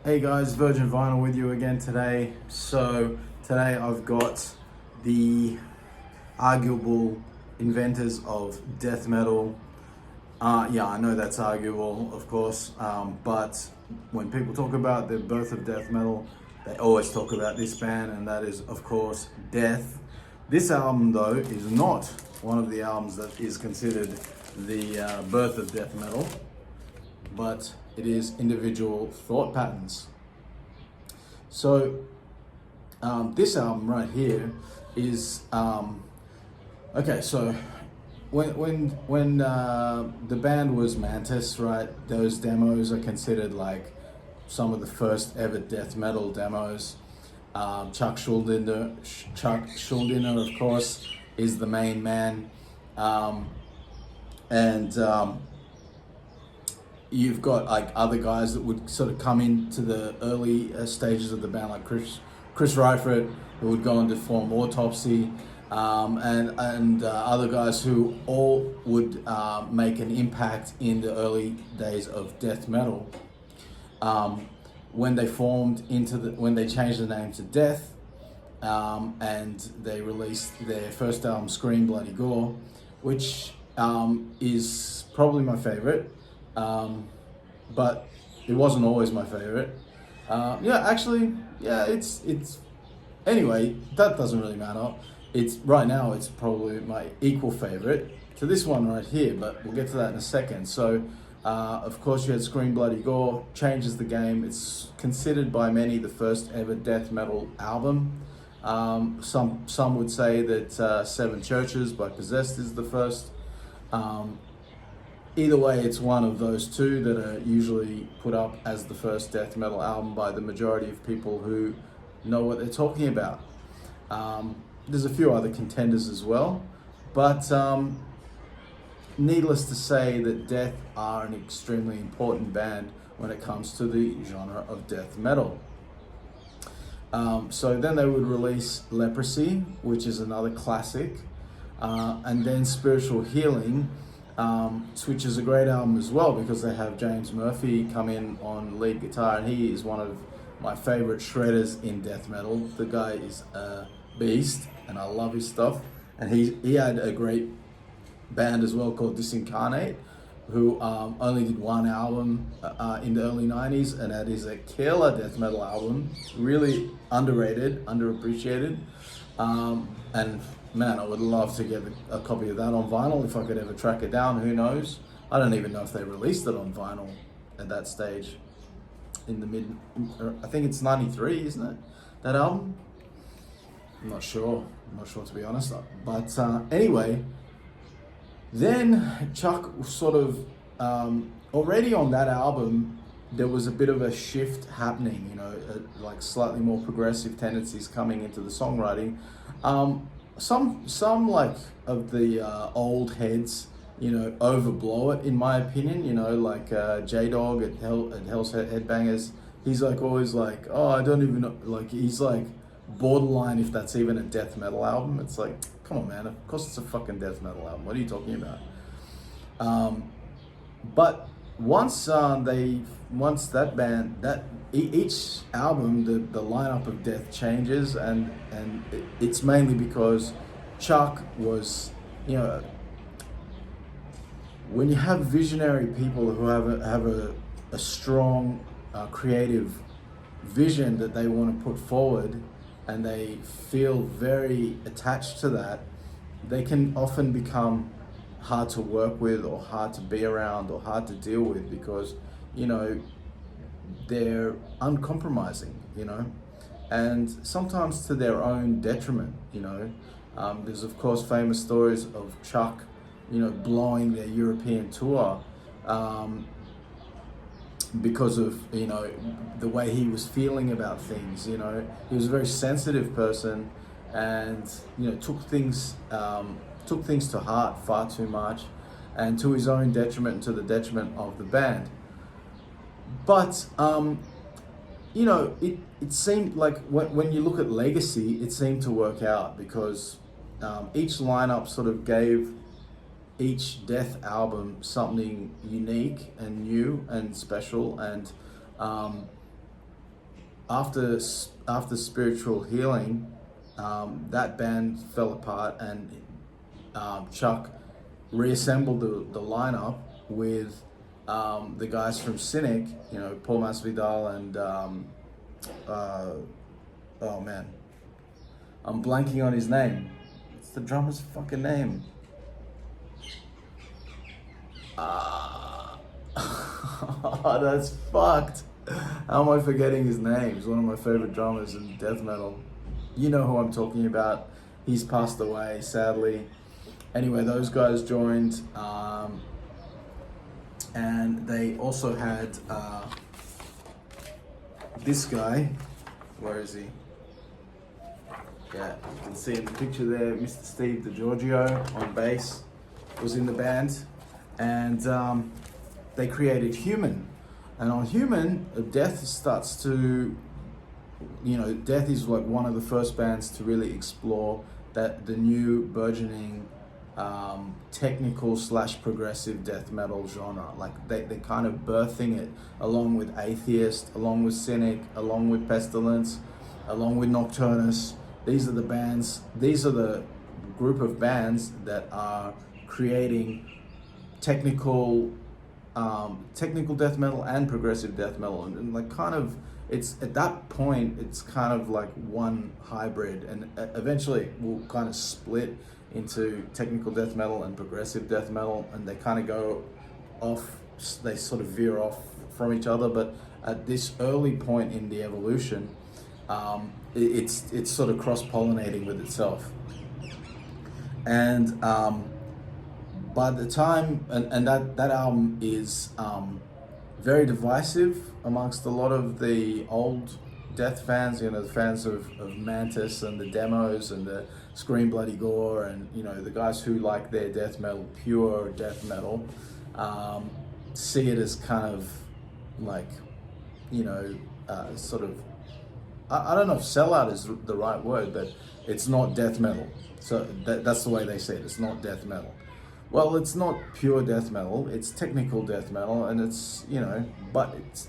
Hey guys, Virgin Vinyl with you again today. So today I've got the arguable inventors of death metal. Yeah, I know that's arguable, of course, but when people talk about the birth of death metal, they always talk about this band, and that is, of course, Death. This album, though, is not one of the albums that is considered the birth of death metal, but it is individual thought patterns. So this album right here is okay. So when the band was Mantis, right? Those demos are considered like some of the first ever death metal demos. Chuck Schuldiner, of course, is the main man, and you've got like other guys that would sort of come into the early stages of the band, like Chris Reifert, who would go on to form Autopsy, and other guys who all would make an impact in the early days of death metal. When they when they changed the name to Death, and they released their first album, Scream Bloody Gore, which is probably my favorite. But it wasn't always my favorite. It's anyway, that doesn't really matter. It's right now it's probably my equal favorite to this one right here, but we'll get to that in a second. So of course you had Scream Bloody Gore, changes the game. It's considered by many the first ever death metal album. Some would say that Seven Churches by Possessed is the first. Either way, it's one of those two that are usually put up as the first death metal album by the majority of people who know what they're talking about. There's a few other contenders as well, but needless to say that Death are an extremely important band when it comes to the genre of death metal. So then they would release Leprosy, which is another classic, and then Spiritual Healing, which is a great album as well because they have James Murphy come in on lead guitar, and he is one of my favorite shredders in death metal. The guy is a beast, and I love his stuff. And he had a great band as well called Disincarnate, who only did one album in the early 90s, and that is a killer death metal album, really underrated, underappreciated. And man, I would love to get a copy of that on vinyl if I could ever track it down. Who knows? I don't even know if they released it on vinyl at that stage. In the I think it's 93, isn't it? That album? I'm not sure. To be honest. But anyway, then Chuck sort of, already on that album, there was a bit of a shift happening, like slightly more progressive tendencies coming into the songwriting. Some like of the old heads, overblow it in my opinion. Like J-Dog at Hell's Headbangers. He's like always like, oh, I don't even know. Like he's like borderline if that's even a death metal album. It's like, come on, man. Of course it's a fucking death metal album. What are you talking about? But once that band each album the lineup of Death changes, and it's mainly because Chuck was, when you have visionary people who have a strong creative vision that they want to put forward, and they feel very attached to that, they can often become hard to work with or hard to be around or hard to deal with because they're uncompromising, and sometimes to their own detriment. There's of course famous stories of Chuck blowing their European tour because of the way he was feeling about things. He was a very sensitive person, and took things to heart far too much, and to his own detriment and to the detriment of the band. But it seemed like when you look at Legacy, it seemed to work out because each lineup sort of gave each Death album something unique and new and special, and after Spiritual Healing, that band fell apart, and Chuck reassembled the lineup with the guys from Cynic, Paul Masvidal and oh man, I'm blanking on his name. It's the drummer's fucking name. That's fucked. How am I forgetting his name? He's one of my favorite drummers in death metal. You know who I'm talking about. He's passed away, sadly. Anyway, those guys joined, and they also had this guy. Where is he? Yeah, you can see in the picture there, Mr. Steve DiGiorgio on bass was in the band, and they created Human. And on Human, Death starts to, Death is like one of the first bands to really explore that the new burgeoning technical / progressive death metal genre. Like they're kind of birthing it along with Atheist, along with Cynic, along with Pestilence, along with Nocturnus. These are the group of bands that are creating technical death metal and progressive death metal, and like kind of, it's at that point it's kind of like one hybrid, and eventually will kind of split into technical death metal and progressive death metal, and they kind of go off, they sort of veer off from each other. But at this early point in the evolution, it's sort of cross-pollinating with itself. And by the time, and that album is very divisive amongst a lot of the old Death fans, the fans of Mantis and the demos and the Scream Bloody Gore, and the guys who like their death metal, pure death metal, see it as kind of like, sort of, I don't know if sellout is the right word, but it's not death metal. So that's the way they say it. It's not death metal. Well, it's not pure death metal. It's technical death metal, and it's, but it's,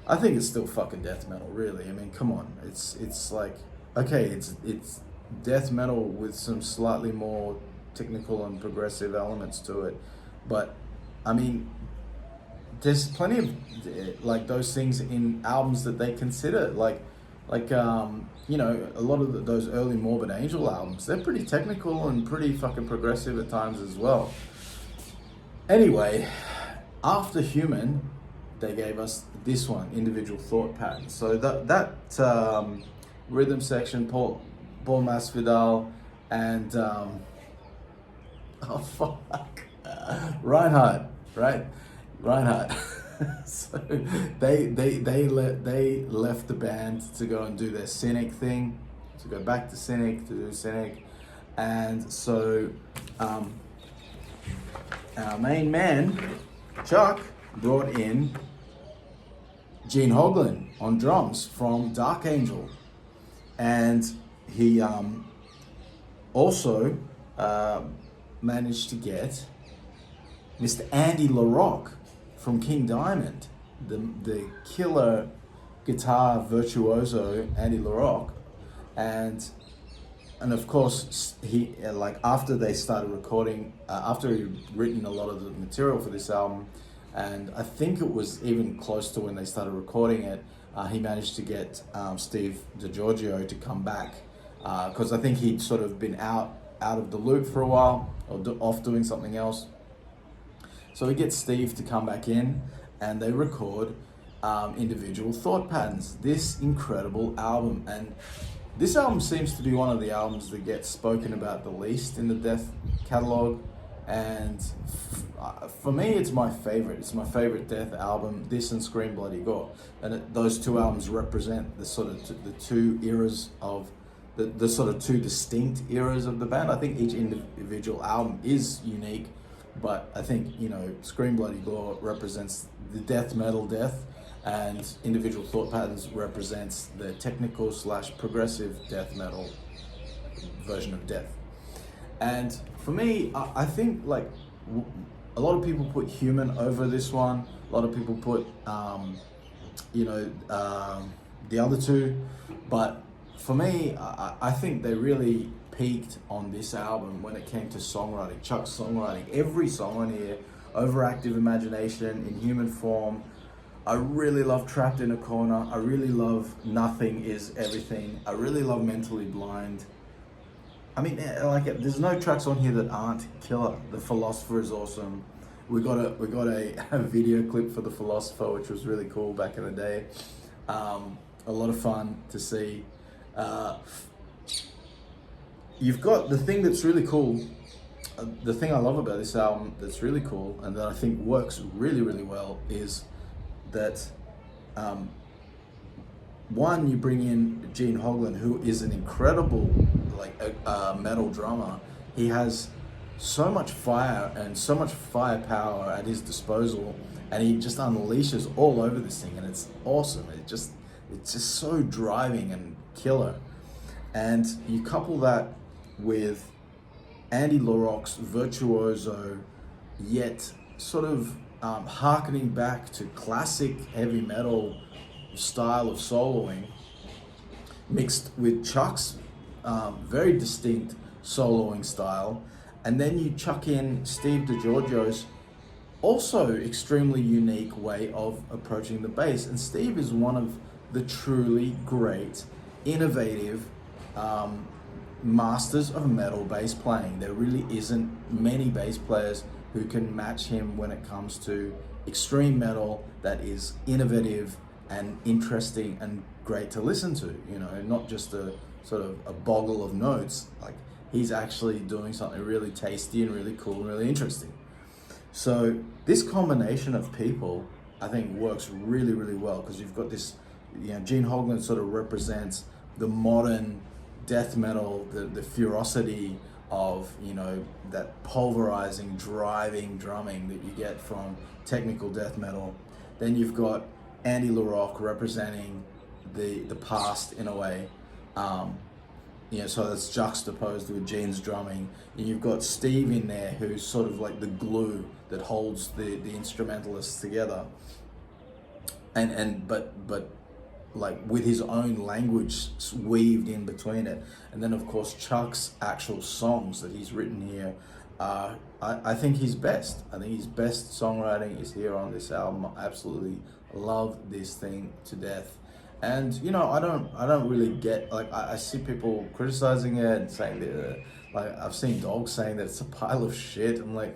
I think it's still fucking death metal, really. Come on. It's like, okay, it's death metal with some slightly more technical and progressive elements to it. But, there's plenty of like those things in albums that they consider like a lot of those early Morbid Angel albums, they're pretty technical and pretty fucking progressive at times as well. Anyway, after Human, they gave us this one, Individual Thought Patterns. So that rhythm section, Paul Masvidal and Reinhardt, right? Reinhardt. So they left the band to go and do their Cynic thing, to go back to Cynic, to do Cynic. And so our main man, Chuck, brought in Gene Hoglan on drums from Dark Angel. And he also managed to get Mr. Andy LaRocque from King Diamond, the killer guitar virtuoso Andy LaRocque, and of course he after they started recording, after he'd written a lot of the material for this album, and I think it was even close to when they started recording it, he managed to get Steve DiGiorgio to come back, because I think he'd sort of been out of the loop for a while, or off doing something else. So he gets Steve to come back in, and they record Individual Thought Patterns, this incredible album. And this album seems to be one of the albums that gets spoken about the least in the Death catalog. And for me, it's my favorite. It's my favorite Death album, this and Scream Bloody Gore. And those two albums represent the sort of the two eras of the sort of two distinct eras of the band. I think each individual album is unique, but I think, Scream Bloody Gore represents the death metal death, and Individual Thought Patterns represents the technical / progressive death metal version of death. And for me, I think like a lot of people put Human over this one. A lot of people put, the other two. But for me, I think they really peaked on this album when it came to songwriting. Chuck's songwriting, every song on here, Overactive Imagination, In Human Form. I really love Trapped in a Corner. I really love Nothing Is Everything. I really love Mentally Blind. I mean, like, there's no tracks on here that aren't killer. The Philosopher is awesome. We got a video clip for The Philosopher, which was really cool back in the day. A lot of fun to see. You've got the thing that's really cool. The thing I love about this album that's really cool and that I think works really, really well is that one, you bring in Gene Hoglan, who is an incredible metal drummer. He has so much fire and so much firepower at his disposal, and he just unleashes all over this thing, and it's awesome. It's just so driving and killer. And you couple that with Andy LaRocque's virtuoso, yet sort of harkening back to classic heavy metal style of soloing, mixed with Chuck's very distinct soloing style, and then you chuck in Steve DiGiorgio's also extremely unique way of approaching the bass. And Steve is one of the truly great, innovative masters of metal bass playing. There really isn't many bass players who can match him when it comes to extreme metal that is innovative and interesting and great to listen to, you know, not just a sort of a boggle of notes. Like, he's actually doing something really tasty and really cool and really interesting. So this combination of people, I think, works really, really well, because you've got this, you know, Gene Hoglan sort of represents the modern death metal, the ferocity of, you know, that pulverizing, driving drumming that you get from technical death metal. Then you've got Andy LaRocque representing the past in a way, you know, so that's juxtaposed with Gene's drumming. And you've got Steve in there, who's sort of like the glue that holds the instrumentalists together, but like with his own language weaved in between it. And then of course Chuck's actual songs that he's written here, I think his best. I think his best songwriting is here on this album. I absolutely love this thing to death. And you know, I don't really get, like, I see people criticizing it and saying that, like, I've seen dogs saying that it's a pile of shit. I'm like,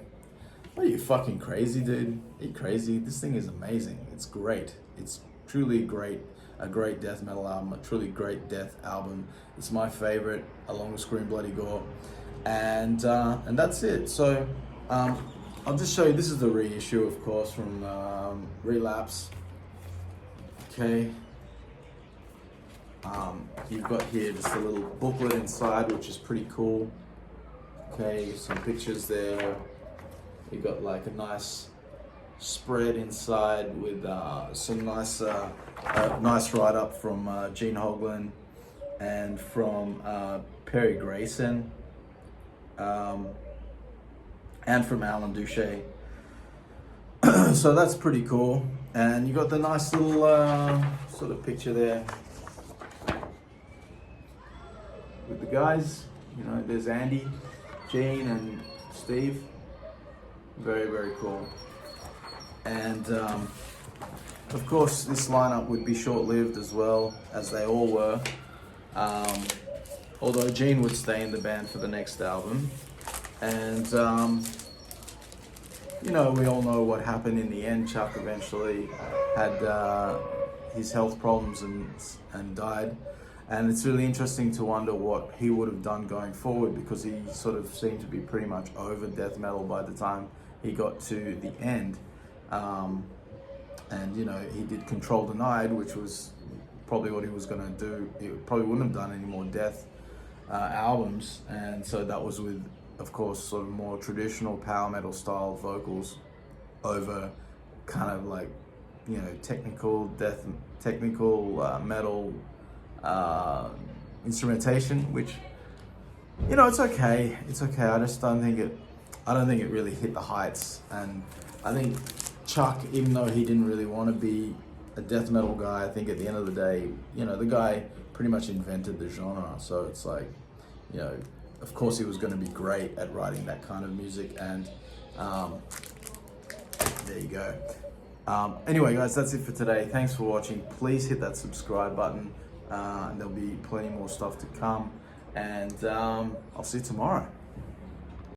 what are you, fucking crazy, dude? Are you crazy? This thing is amazing. It's great. It's truly great. A great death metal album, a truly great death album. It's my favorite, along with Scream Bloody Gore. And that's it. So I'll just show you, this is the reissue, of course, from Relapse. Okay. You've got here just a little booklet inside, which is pretty cool. Okay, some pictures there. You've got like a nice spread inside with some nice write-up from Gene Hoglan and from Perry Grayson, and from Alan Duche. So that's pretty cool. And you got the nice little sort of picture there with the guys. You know, there's Andy, Gene, and Steve. Very, very cool. And of course, this lineup would be short-lived as well, as they all were. Although Gene would stay in the band for the next album. And you know, we all know what happened in the end. Chuck eventually had his health problems and died. And it's really interesting to wonder what he would have done going forward, because he sort of seemed to be pretty much over death metal by the time he got to the end. And you know, he did Control Denied, which was probably what he was going to do. He probably wouldn't have done any more death albums, and so that was with, of course, sort of more traditional power metal style vocals over kind of like, you know, technical metal instrumentation, which, you know, it's okay. It's okay. I just don't think it really hit the heights. And I think Chuck, even though he didn't really want to be a death metal guy. I think at the end of the day, you know, the guy pretty much invented the genre. So it's like, you know, of course he was going to be great at writing that kind of music. And there you go. Anyway, guys, that's it for today. Thanks for watching. Please hit that subscribe button. There'll be plenty more stuff to come. And I'll see you tomorrow.